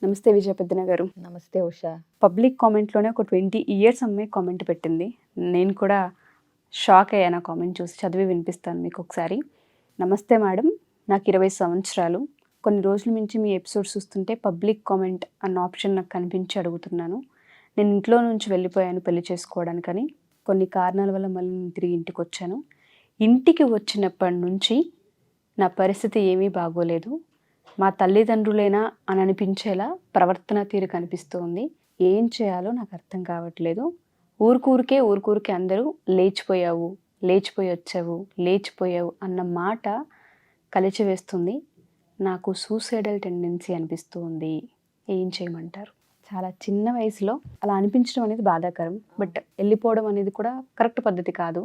నమస్తే విజయ పెద్దన గారు. నమస్తే ఉషా. పబ్లిక్ కామెంట్లోనే ఒక 20 ఇయర్స్ అమ్మాయి కామెంట్ పెట్టింది. నేను కూడా షాక్ అయ్యాను ఆ కామెంట్ చూసి. చదివి వినిపిస్తాను మీకు ఒకసారి. నమస్తే మేడం, నాకు 20 సంవత్సరాలు. కొన్ని రోజుల నుంచి మీ ఎపిసోడ్స్ చూస్తుంటే పబ్లిక్ కామెంట్ అన్న ఆప్షన్ నాకు కనిపించి అడుగుతున్నాను. నేను ఇంట్లో నుంచి వెళ్ళిపోయాను పెళ్లి చేసుకోవడానికని. కొన్ని కారణాల వల్ల మళ్ళీ నేను తిరిగి ఇంటికి వచ్చాను. ఇంటికి వచ్చినప్పటి నుంచి నా పరిస్థితి ఏమీ బాగోలేదు. మా తల్లిదండ్రులేనా అని అనిపించేలా ప్రవర్తన తీరు కనిపిస్తుంది. ఏం చేయాలో నాకు అర్థం కావట్లేదు. ఊరుకూరికే అందరూ లేచిపోయి వచ్చావు అన్న మాట కలిచివేస్తుంది. నాకు సూసైడల్ టెండెన్సీ అనిపిస్తూ ఉంది. ఏం చేయమంటారు? చాలా చిన్న వయసులో అలా అనిపించడం అనేది బాధాకరం. బట్ వెళ్ళిపోవడం అనేది కూడా కరెక్ట్ పద్ధతి కాదు.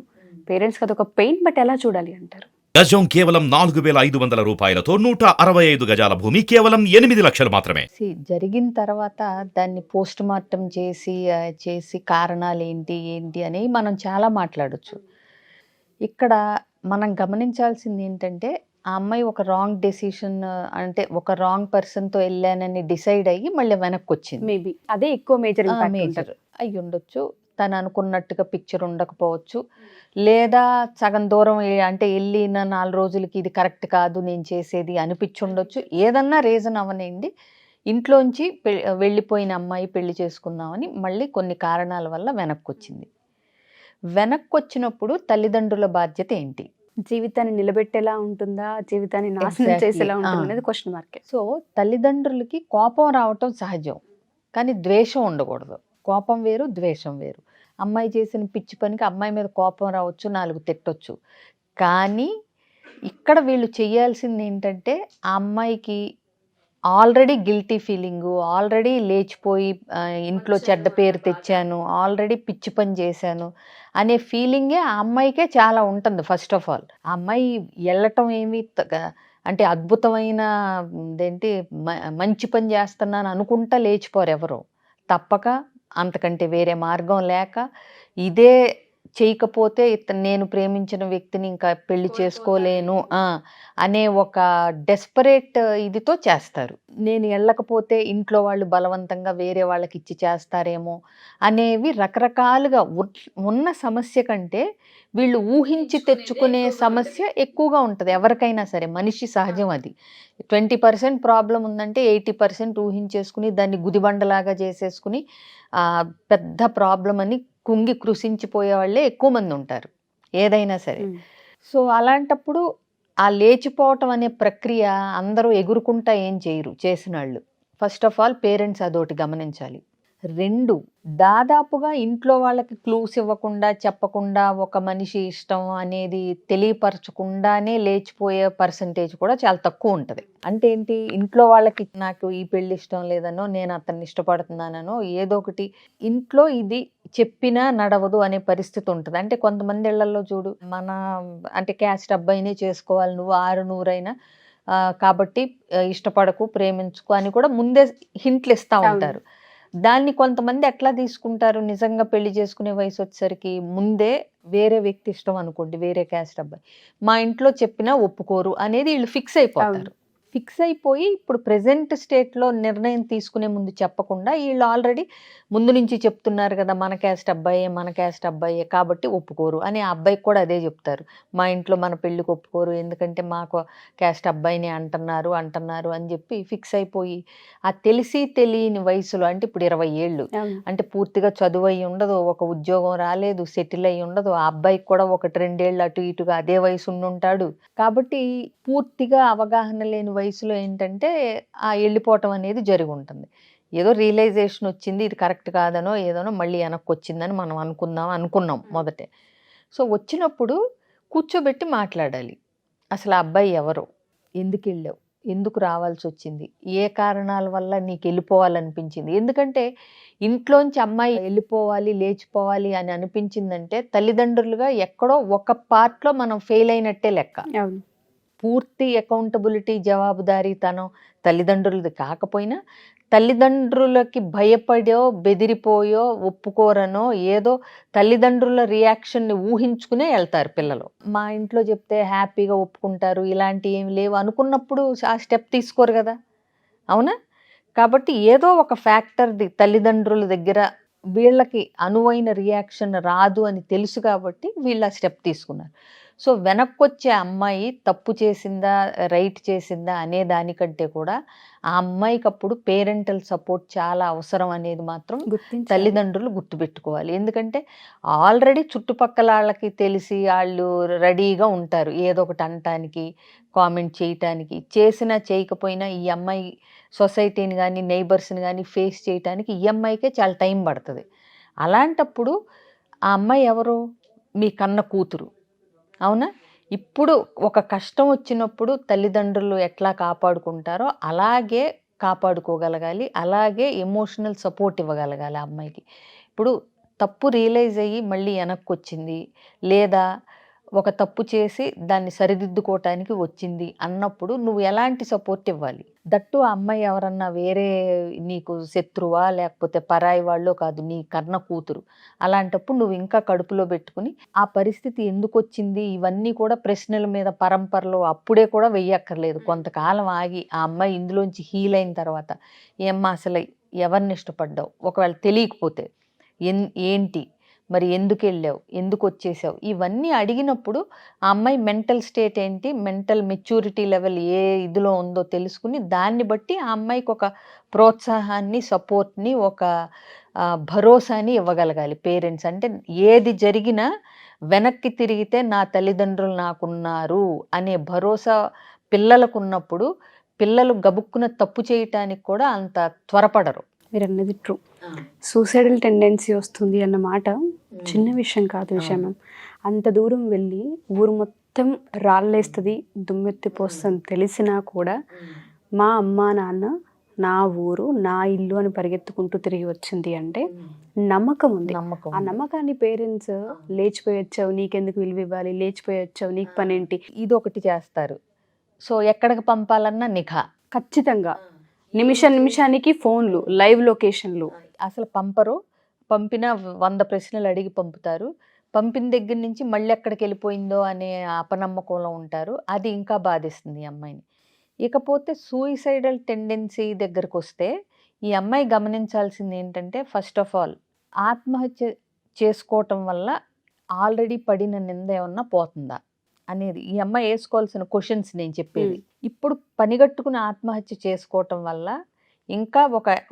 పేరెంట్స్కి అదొక పెయిన్. బట్ ఎలా చూడాలి అంటారు? గజం కేవలం 4,500 రూపాయలతో 165 గజాల భూమి కేవలం 8 లక్షలు మాత్రమే. జరిగిన తర్వాత దాన్ని పోస్ట్ మార్టం చేసి కారణాలు ఏంటి అని మనం చాలా మాట్లాడొచ్చు. ఇక్కడ మనం గమనించాల్సింది ఏంటంటే, ఆ అమ్మాయి ఒక రాంగ్ డెసిషన్, అంటే ఒక రాంగ్ పర్సన్తో వెళ్ళానని డిసైడ్ అయ్యి మళ్ళీ వెనక్కి వచ్చింది. మేబీ అదే ఎక్కువ మేజర్ అయ్యి ఉండొచ్చు. తను అనుకున్నట్టుగా పిక్చర్ ఉండకపోవచ్చు, లేదా సగం దూరం అంటే వెళ్ళిన 4 రోజులకి ఇది కరెక్ట్ కాదు నేను చేసేది అనిపించుండొచ్చు. ఏదన్నా రీజన్ అవనండి, ఇంట్లోంచి వెళ్ళిపోయిన అమ్మాయి పెళ్లి చేసుకుందామని మళ్ళీ కొన్ని కారణాల వల్ల వెనక్కి వచ్చింది. వెనక్కి వచ్చినప్పుడు తల్లిదండ్రుల బాధ్యత ఏంటి? జీవితాన్ని నిలబెట్టేలా ఉంటుందా, జీవితాన్ని నాశనం చేసేలా ఉంటుంది అనేది క్వశ్చన్ మార్క్. సో తల్లిదండ్రులకి కోపం రావటం సహజం, కానీ ద్వేషం ఉండకూడదు. కోపం వేరు, ద్వేషం వేరు. అమ్మాయి చేసిన పిచ్చి పనికి అమ్మాయి మీద కోపం రావచ్చు, 4 తిట్టొచ్చు. కానీ ఇక్కడ వీళ్ళు చేయాల్సింది ఏంటంటే, ఆ అమ్మాయికి ఆల్రెడీ గిల్టీ ఫీలింగు, ఆల్రెడీ లేచిపోయి ఇంట్లో చెడ్డ పేరు తెచ్చాను, ఆల్రెడీ పిచ్చి పని చేశాను అనే ఫీలింగే ఆ అమ్మాయికే చాలా ఉంటుంది. ఫస్ట్ ఆఫ్ ఆల్ ఆ అమ్మాయి వెళ్ళటం ఏమి అంటే అద్భుతమైన మంచి పని చేస్తున్నాను అనుకుంటా లేచిపోరు ఎవరు. తప్పక అంతకంటే వేరే మార్గం లేక, ఇదే చేయకపోతే నేను ప్రేమించిన వ్యక్తిని ఇంకా పెళ్లి చేసుకోలేను అనే ఒక డెస్పరేట్ ఇదితో చేస్తారు. నేను వెళ్ళకపోతే ఇంట్లో వాళ్ళు బలవంతంగా వేరే వాళ్ళకి ఇచ్చి చేస్తారేమో అనేవి రకరకాలుగా ఉన్న సమస్య కంటే వీళ్ళు ఊహించి తెచ్చుకునే సమస్య ఎక్కువగా ఉంటుంది. ఎవరికైనా సరే మనిషి సహజం అది. 20% ప్రాబ్లం ఉందంటే 80% ఊహించేసుకుని దాన్ని గుదిబండలాగా చేసేసుకుని పెద్ద ప్రాబ్లం అని కుంగి కృషించిపోయే వాళ్ళే ఎక్కువ మంది ఉంటారు ఏదైనా సరే. సో అలాంటప్పుడు ఆ లేచిపోవటం అనే ప్రక్రియ అందరూ ఎగురుకుంటా ఏం చేయరు చేసిన వాళ్ళు. ఫస్ట్ ఆఫ్ ఆల్ పేరెంట్స్ అదొకటి గమనించాలి. 2, దాదాపుగా ఇంట్లో వాళ్ళకి క్లూస్ ఇవ్వకుండా, చెప్పకుండా ఒక మనిషి ఇష్టం అనేది తెలియపరచకుండానే లేచిపోయే పర్సంటేజ్ కూడా చాలా తక్కువ ఉంటుంది. అంటే ఏంటి, ఇంట్లో వాళ్ళకి నాకు ఈ పెళ్లి ఇష్టం లేదనో, నేను అతన్ని ఇష్టపడుతున్నానో, ఏదో ఒకటి ఇంట్లో ఇది చెప్పినా నడవదు అనే పరిస్థితి ఉంటుంది. అంటే కొంతమంది ఇళ్లలో చూడు, అంటే క్యాస్ట్ అబ్బాయినే చేసుకోవాలి, నువ్వు 600 కాబట్టి ఇష్టపడకు, ప్రేమించుకో అని కూడా ముందే హింట్లు ఇస్తూ ఉంటారు. దాన్ని కొంతమంది ఎట్లా తీసుకుంటారు, నిజంగా పెళ్లి చేసుకునే వయసు వచ్చేసరికి ముందే వేరే వ్యక్తి ఇష్టం అనుకోండి, వేరే క్యాస్ట్ అబ్బాయి, మా ఇంట్లో చెప్పినా ఒప్పుకోరు అనేది వీళ్ళు ఫిక్స్ అయిపోతారు. ఫిక్స్ అయిపోయి ఇప్పుడు ప్రెజెంట్ స్టేట్లో నిర్ణయం తీసుకునే ముందు చెప్పకుండా వీళ్ళు ఆల్రెడీ ముందు నుంచి చెప్తున్నారు కదా, మన క్యాస్ట్ అబ్బాయే కాబట్టి ఒప్పుకోరు అని ఆ అబ్బాయికి కూడా అదే చెప్తారు. మా ఇంట్లో మన పెళ్ళికి ఒప్పుకోరు, ఎందుకంటే మాకు క్యాస్ట్ అబ్బాయిని అంటున్నారు అని చెప్పి ఫిక్స్ అయిపోయి ఆ తెలియని వయసులో, అంటే ఇప్పుడు 20 ఏళ్ళు, అంటే పూర్తిగా చదువు అయి ఉండదు, ఒక ఉద్యోగం రాలేదు, సెటిల్ అయి ఉండదు, ఆ అబ్బాయికి కూడా 1-2 ఏళ్ళు అటు ఇటుగా అదే వయసు ఉండుంటాడు. కాబట్టి పూర్తిగా అవగాహన లేని వయసులో ఏంటంటే ఆ వెళ్ళిపోవటం అనేది జరిగి ఉంటుంది. ఏదో రియలైజేషన్ వచ్చింది, ఇది కరెక్ట్ కాదనో ఏదోనో మళ్ళీ వెనక్కి వచ్చిందని మనం అనుకున్నాం మొదటే. సో వచ్చినప్పుడు కూర్చోబెట్టి మాట్లాడాలి. అసలు ఆ అబ్బాయి ఎవరు, ఎందుకు వెళ్ళావు, ఎందుకు రావాల్సి వచ్చింది, ఏ కారణాల వల్ల నీకు వెళ్ళిపోవాలనిపించింది. ఎందుకంటే ఇంట్లోంచి అమ్మాయి వెళ్ళిపోవాలి, లేచిపోవాలి అని అనిపించిందంటే తల్లిదండ్రులుగా ఎక్కడో ఒక పార్ట్లో మనం ఫెయిల్ అయినట్టే లెక్క. పూర్తి అకౌంటబిలిటీ, జవాబుదారీతనం తల్లిదండ్రులది కాకపోయినా, తల్లిదండ్రులకి భయపడో, బెదిరిపోయో, ఒప్పుకోరనో ఏదో తల్లిదండ్రుల రియాక్షన్ని ఊహించుకునే వెళ్తారు పిల్లలు. మా ఇంట్లో చెప్తే హ్యాపీగా ఒప్పుకుంటారు, ఇలాంటివి ఏమి లేవు అనుకున్నప్పుడు ఆ స్టెప్ తీసుకోరు కదా, అవునా? కాబట్టి ఏదో ఒక ఫ్యాక్టర్ తల్లిదండ్రుల దగ్గర వీళ్ళకి అనువైన రియాక్షన్ రాదు అని తెలుసు కాబట్టి వీళ్ళ స్టెప్ తీసుకున్నారు. సో వెనక్కొచ్చే అమ్మాయి తప్పు చేసిందా రైట్ చేసిందా అనే దానికంటే కూడా ఆ అమ్మాయికి అప్పుడు పేరెంటల్ సపోర్ట్ చాలా అవసరం అనేది మాత్రం తల్లిదండ్రులు గుర్తుపెట్టుకోవాలి. ఎందుకంటే ఆల్రెడీ చుట్టుపక్కల వాళ్ళకి తెలిసి వాళ్ళు రెడీగా ఉంటారు ఏదో ఒకటి అనటానికి, కామెంట్ చేయటానికి. చేసినా చేయకపోయినా ఈ అమ్మాయి సొసైటీని కానీ నైబర్స్ని కానీ ఫేస్ చేయటానికి ఈ అమ్మాయికే చాలా టైం పడుతుంది. అలాంటప్పుడు ఆ అమ్మాయి ఎవరు? మీ కన్న కూతురు, అవునా? ఇప్పుడు ఒక కష్టం వచ్చినప్పుడు తల్లిదండ్రులు ఎట్లా కాపాడుకుంటారో అలాగే కాపాడుకోగలగాలి, అలాగే ఎమోషనల్ సపోర్ట్ ఇవ్వగలగాలి ఆ అమ్మాయికి. ఇప్పుడు తప్పు రియలైజ్ అయ్యి మళ్ళీ వెనక్కి వచ్చింది, లేదా ఒక తప్పు చేసి దాన్ని సరిదిద్దుకోవటానికి వచ్చింది అన్నప్పుడు నువ్వు ఎలాంటి సపోర్ట్ ఇవ్వాలి? దట్టు ఆ అమ్మాయి ఎవరన్నా వేరే నీకు శత్రువా లేకపోతే పరాయి వాళ్ళో కాదు, నీ కన్న కూతురు. అలాంటప్పుడు నువ్వు ఇంకా కడుపులో పెట్టుకుని ఆ పరిస్థితి ఎందుకు వచ్చింది ఇవన్నీ కూడా ప్రశ్నల మీద పరంపరలో అప్పుడే కూడా వెయ్యక్కర్లేదు. కొంతకాలం ఆగి ఆ అమ్మాయి ఇందులోంచి హీల్ అయిన తర్వాత ఏమ్మా అసలు ఎవరిని ఇష్టపడ్డావు, ఒకవేళ తెలియకపోతే ఏంటి, మరి ఎందుకు వెళ్ళావు, ఎందుకు వచ్చేసావు, ఇవన్నీ అడిగినప్పుడు ఆ అమ్మాయి మెంటల్ స్టేట్ ఏంటి, మెంటల్ మెచ్యూరిటీ లెవెల్ ఏ ఇదిలో ఉందో తెలుసుకుని దాన్ని బట్టి ఆ అమ్మాయికి ఒక ప్రోత్సాహాన్ని, సపోర్ట్ని, ఒక భరోసాని ఇవ్వగలగాలి పేరెంట్స్. అంటే ఏది జరిగినా వెనక్కి తిరిగితే నా తల్లిదండ్రులు నాకున్నారు అనే భరోసా పిల్లలకు ఉన్నప్పుడు పిల్లలు గబుక్కున తప్పు చేయటానికి కూడా అంత త్వరపడరు. మీరు అన్నది ట్రూ. సూసైడల్ టెండెన్సీ వస్తుంది అన్న మాట చిన్న విషయం కాదు విషయం. అంత దూరం వెళ్ళి ఊరు మొత్తం రాళ్ళేస్తుంది, దుమ్మెత్తిపోస్తుంది తెలిసినా కూడా మా అమ్మ నాన్న నా ఊరు నా ఇల్లు అని పరిగెత్తుకుంటూ తిరిగి వచ్చింది అంటే నమ్మకం ఉంది. ఆ నమ్మకాన్ని పేరెంట్స్ లేచిపోయొచ్చావు నీకెందుకు విలువ ఇవ్వాలి, లేచిపోయొచ్చావు నీకు పనేంటి, ఇది ఒకటి చేస్తారు. సో ఎక్కడికి పంపాలన్నా నిఘా ఖచ్చితంగా నిమిషానికి ఫోన్లు, లైవ్ లొకేషన్లు. అసలు పంపరు, పంపిన 100 ప్రశ్నలు అడిగి పంపుతారు. పంపిన దగ్గర నుంచి మళ్ళీ ఎక్కడికి వెళ్ళిపోయిందో అనే అపనమ్మకంలో ఉంటారు. అది ఇంకా బాధిస్తుంది ఈ అమ్మాయిని. ఇకపోతే సూయిసైడల్ టెండెన్సీ దగ్గరకు వస్తే ఈ అమ్మాయి గమనించాల్సింది ఏంటంటే ఫస్ట్ ఆఫ్ ఆల్ ఆత్మహత్య చేసుకోవటం వల్ల ఆల్రెడీ పడిన నింద ఏమన్నా పోతుందా అనేది ఈ అమ్మాయి వేసుకోవాల్సిన క్వశ్చన్స్ నేను చెప్పేది. ఇప్పుడు పనిగట్టుకుని ఆత్మహత్య చేసుకోవటం వల్ల ఇంకా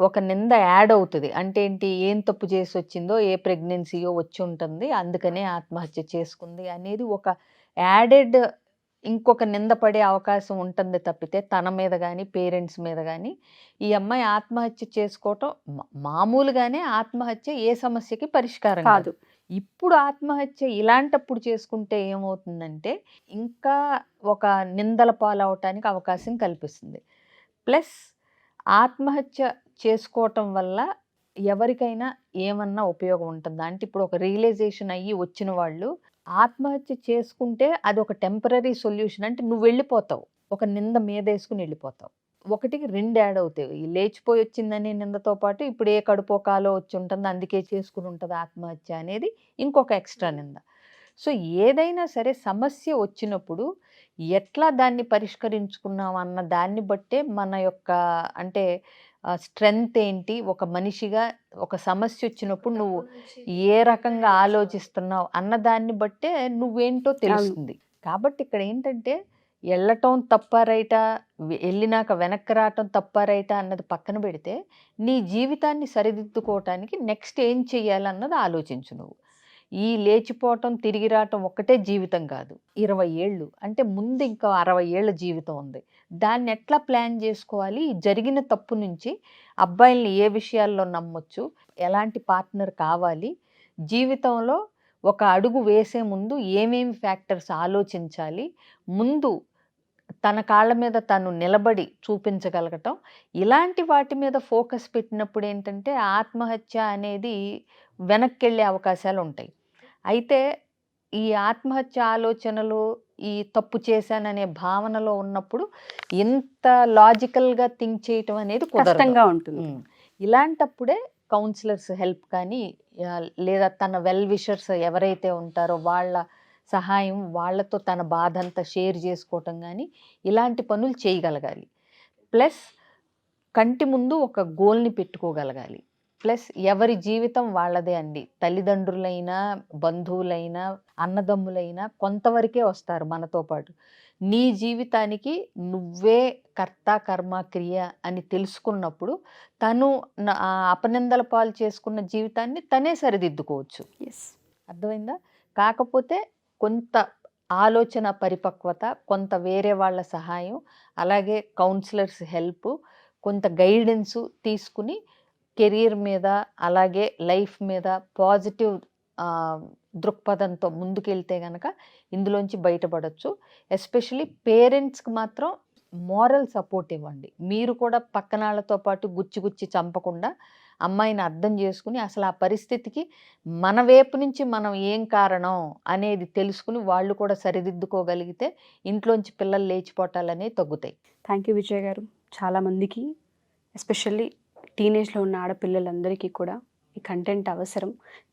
ఒక నింద యాడ్ అవుతుంది. అంటే ఏంటి, ఏం తప్పు చేసి వచ్చిందో, ఏ ప్రెగ్నెన్సీయో వచ్చి ఉంటుంది అందుకనే ఆత్మహత్య చేసుకుంది అనేది ఒక యాడెడ్ ఇంకొక నింద పడే అవకాశం ఉంటుంది తప్పితే తన మీద కానీ పేరెంట్స్ మీద కానీ ఈ అమ్మాయి ఆత్మహత్య చేసుకోవటం మామూలుగానే ఆత్మహత్య ఏ సమస్యకి పరిష్కారం కాదు. ఇప్పుడు ఆత్మహత్య ఇలాంటప్పుడు చేసుకుంటే ఏమవుతుందంటే ఇంకా ఒక నిందల పాలవటానికి అవకాశం కల్పిస్తుంది. ప్లస్ ఆత్మహత్య చేసుకోవటం వల్ల ఎవరికైనా ఏమన్నా ఉపయోగం ఉంటుందా అంటే ఇప్పుడు ఒక రియలైజేషన్ అయ్యి వచ్చిన వాళ్ళు ఆత్మహత్య చేసుకుంటే అది ఒక టెంపరీ సొల్యూషన్. అంటే నువ్వు వెళ్ళిపోతావు, ఒక నింద మీదేసుకుని వెళ్ళిపోతావు. 1కి 2 యాడ్ అవుతాయి. లేచిపోయి వచ్చిందనే నిందతో పాటు ఇప్పుడు ఏ కడుపో కాలో వచ్చి ఉంటుంది అందుకే చేసుకుని ఉంటుంది ఆత్మహత్య అనేది ఇంకొక ఎక్స్ట్రా నింద. సో ఏదైనా సరే సమస్య వచ్చినప్పుడు ఎట్లా దాన్ని పరిష్కరించుకున్నాం అన్న దాన్ని బట్టే మన యొక్క అంటే స్ట్రెంగ్త్ ఏంటి, ఒక మనిషిగా ఒక సమస్య వచ్చినప్పుడు నువ్వు ఏ రకంగా ఆలోచిస్తున్నావు అన్న దాన్ని బట్టే నువ్వేంటో తెలుస్తుంది. కాబట్టి ఇక్కడ ఏంటంటే వెళ్ళటం తప్ప రైటా, వెళ్ళినాక వెనక్కి రావటం తప్ప రైటా అన్నది పక్కన పెడితే నీ జీవితాన్ని సరిదిద్దుకోవటానికి నెక్స్ట్ ఏం చెయ్యాలన్నది ఆలోచించు నువ్వు. ఈ లేచిపోవటం తిరిగి రావటం ఒక్కటే జీవితం కాదు, 20 ఏళ్ళు అంటే ముందు ఇంకా 60 ఏళ్ళ జీవితం ఉంది. దాన్ని ఎట్లా ప్లాన్ చేసుకోవాలి, జరిగిన తప్పు నుంచి అబ్బాయిల్ని ఏ విషయాల్లో నమ్మొచ్చు, ఎలాంటి పార్ట్నర్ కావాలి, జీవితంలో ఒక అడుగు వేసే ముందు ఏమేమి ఫ్యాక్టర్స్ ఆలోచించాలి, ముందు తన కాళ్ళ మీద తను నిలబడి చూపించగలగటం, ఇలాంటి వాటి మీద ఫోకస్ పెట్టినప్పుడు ఏంటంటే ఆత్మహత్య అనేది వెనక్కి వెళ్ళే అవకాశాలు ఉంటాయి. అయితే ఈ ఆత్మహత్య ఆలోచనలు, ఈ తప్పు చేశాననే భావనలో ఉన్నప్పుడు ఇంత లాజికల్గా థింక్ చేయటం అనేది కష్టంగా ఉంటుంది. ఇలాంటప్పుడే కౌన్సిలర్స్ హెల్ప్ కానీ లేదా తన వెల్ విషర్స్ ఎవరైతే ఉంటారో వాళ్ళ సహాయం, వాళ్ళతో తన బాధ అంతా షేర్ చేసుకోవటం కానీ ఇలాంటి పనులు చేయగలగాలి. ప్లస్ కంటి ముందు ఒక గోల్ని పెట్టుకోగలగాలి. ప్లస్ ఎవరి జీవితం వాళ్ళదే అండి. తల్లిదండ్రులైనా, బంధువులైనా, అన్నదమ్ములైనా కొంతవరకే వస్తారు మనతో పాటు. నీ జీవితానికి నువ్వే కర్త, కర్మ, క్రియ అని తెలుసుకున్నప్పుడు తను అపనిందల పాలు చేసుకున్న జీవితాన్ని తనే సరిదిద్దుకోవచ్చు. ఎస్. అర్థమైందా? కాకపోతే కొంత ఆలోచన పరిపక్వత, కొంత వేరే వాళ్ళ సహాయం, అలాగే కౌన్సిలర్స్ హెల్ప్, కొంత గైడెన్సు తీసుకుని కెరీర్ మీద, అలాగే లైఫ్ మీద పాజిటివ్ దృక్పథంతో ముందుకెళ్తే గనక ఇందులోంచి బయటపడవచ్చు. ఎస్పెషలీ పేరెంట్స్కి మాత్రం మోరల్ సపోర్ట్ ఇవ్వండి. మీరు కూడా పక్కనాళ్ళతో పాటు గుచ్చి గుచ్చి చంపకుండా అమ్మాయిని అర్థం చేసుకుని అసలు ఆ పరిస్థితికి మన వైపు నుంచి మనం ఏం కారణం అనేది తెలుసుకుని వాళ్ళు కూడా సరిదిద్దుకోగలిగితే ఇంట్లోంచి పిల్లలు లేచిపోవటాలనేవి తగ్గుతాయి. థ్యాంక్ యూ విజయ్ గారు. చాలామందికి ఎస్పెషల్లీ టీనేజ్లో ఉన్న ఆడపిల్లలందరికీ కూడా ఈ కంటెంట్ అవసరం,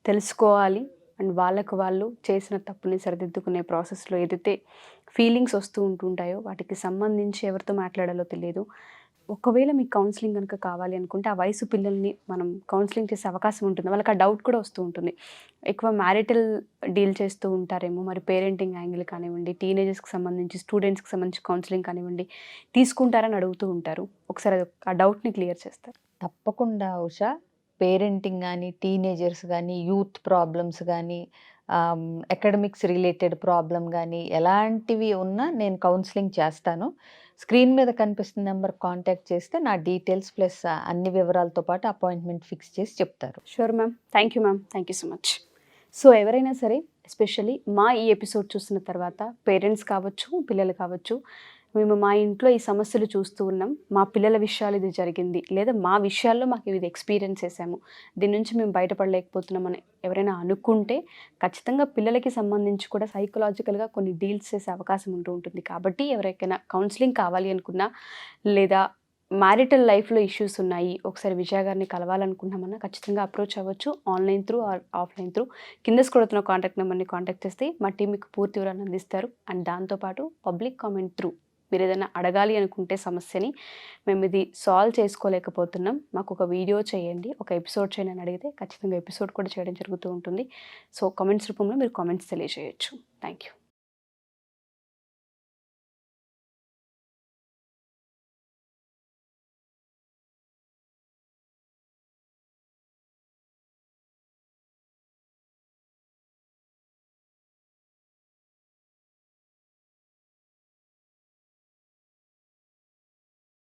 తెలుసుకోవాలి. అండ్ వాళ్ళకు వాళ్ళు చేసిన తప్పుని సరిదిద్దుకునే ప్రాసెస్లో ఏదైతే ఫీలింగ్స్ వస్తూ ఉంటుంటాయో వాటికి సంబంధించి ఎవరితో మాట్లాడాలో తెలియదు. ఒకవేళ మీకు కౌన్సిలింగ్ కనుక కావాలి అనుకుంటే ఆ వయసు పిల్లల్ని మనం కౌన్సిలింగ్ చేసే అవకాశం ఉంటుంది. వాళ్ళకి ఆ డౌట్ కూడా వస్తూ ఉంటుంది. ఎక్కువ మ్యారిటల్ డీల్ చేస్తూ ఉంటారేమో, మరి పేరెంటింగ్ యాంగిల్ కానివ్వండి, టీనేజర్స్కి సంబంధించి, స్టూడెంట్స్కి సంబంధించి కౌన్సిలింగ్ కానివ్వండి తీసుకుంటారని అడుగుతూ ఉంటారు. ఒకసారి ఆ డౌట్ని క్లియర్ చేస్తారు. తప్పకుండా ఉషా. పేరెంటింగ్ కానీ, టీనేజర్స్ కానీ, యూత్ ప్రాబ్లమ్స్ కానీ, అకాడమిక్స్ రిలేటెడ్ ప్రాబ్లం కానీ ఎలాంటివి ఉన్నా నేను కౌన్సిలింగ్ చేస్తాను. స్క్రీన్ మీద కనిపిస్తున్న నెంబర్ కాంటాక్ట్ చేస్తే నా డీటెయిల్స్ ప్లస్ అన్ని వివరాలతో పాటు అపాయింట్మెంట్ ఫిక్స్ చేసి చెప్తారు. Sure ma'am. Thank you ma'am. Thank you so much. So ఎవరైనా సరే ఎస్పెషల్లీ మా ఈ ఎపిసోడ్ చూసిన తర్వాత పేరెంట్స్ కావచ్చు, పిల్లలు కావచ్చు, మేము మా ఇంట్లో ఈ సమస్యలు చూస్తూ ఉన్నాం, మా పిల్లల విషయాలు ఇది జరిగింది, లేదా మా విషయాల్లో మాకు ఇది ఎక్స్పీరియన్స్ చేసాము, దీని నుంచి మేము బయటపడలేకపోతున్నామని ఎవరైనా అనుకుంటే ఖచ్చితంగా పిల్లలకి సంబంధించి కూడా సైకలాజికల్గా కొన్ని డీల్స్ చేసే అవకాశం ఉంటూ ఉంటుంది. కాబట్టి ఎవరికైనా కౌన్సిలింగ్ కావాలి అనుకున్నా, లేదా మ్యారిటల్ లైఫ్లో ఇష్యూస్ ఉన్నాయి, ఒకసారి విజయ గారిని కలవాలనుకున్నామన్నా ఖచ్చితంగా అప్రోచ్ అవ్వచ్చు. Online through or offline through కింద స్క్రోల్ కాంటాక్ట్ నెంబర్ని కాంటాక్ట్ చేస్తే మా టీం మీకు పూర్తి వివరాలు అందిస్తారు. అండ్ దాంతోపాటు పబ్లిక్ కామెంట్ త్రూ మీరు ఏదైనా అడగాలి అనుకుంటే సమస్యని, మేము ఇది సాల్వ్ చేసుకోలేకపోతున్నాం, మాకు ఒక వీడియో చేయండి, ఒక ఎపిసోడ్ చేయండి అని అడిగితే ఖచ్చితంగా ఎపిసోడ్ కూడా చేయడం జరుగుతూ ఉంటుంది. సో కామెంట్స్ రూపంలో మీరు కామెంట్స్ తెలియజేయచ్చు. Thank you.